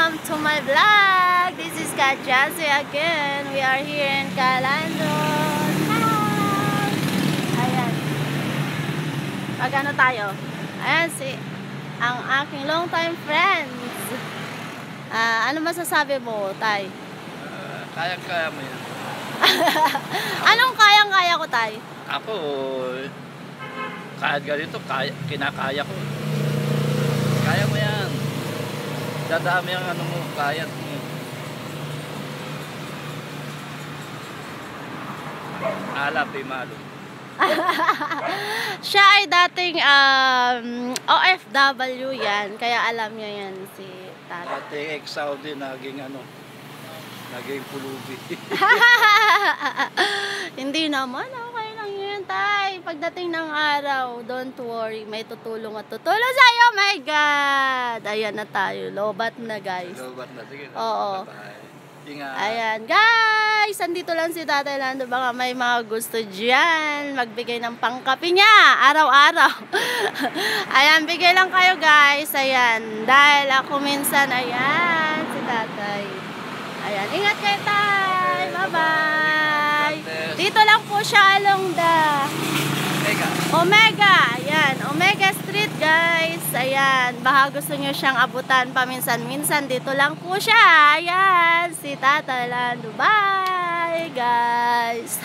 welcome to my vlog. This is Kat Jazzy again. We are here in Calandon. Ayan. Pag-ano tayo? Ayan ang aking long time friends. Ano masasabi mo, Tay? Kayang-kaya mo yan. Anong kayang-kaya ko, Tay? Ako, kahit ganito, kinakaya ko. Kaya mo yan. Dadami ang ano mo, kaya mo. Alap, malo. Siya ay dating OFW yan, kaya alam niya yan si Tata. Dating ex-Saudi, naging pulubi. Hindi naman, okay lang yan, Tay. Pagdating ng araw, don't worry, may tutulong at tutulong sa'yo, my God! Ayan na tayo, lobat na, guys. Lobat na, sige. Oo. Ingat. Ayan, guys, andito lang si Tatay Lando. Baka may mga gusto dyan magbigay ng pangkapi niya araw-araw. Ayan, bigay lang kayo, guys. Ayan, dahil ako minsan, ayan, si Tatay. Ayan, ingat kayo, Tay. Bye-bye. Dito lang po siya along the Omega. Ayan, Omega Street, guys. Ayan, baka gusto nyo siyang abutan paminsan-minsan. Dito lang po siya. Ayan, si Tata Lando. Bye, guys.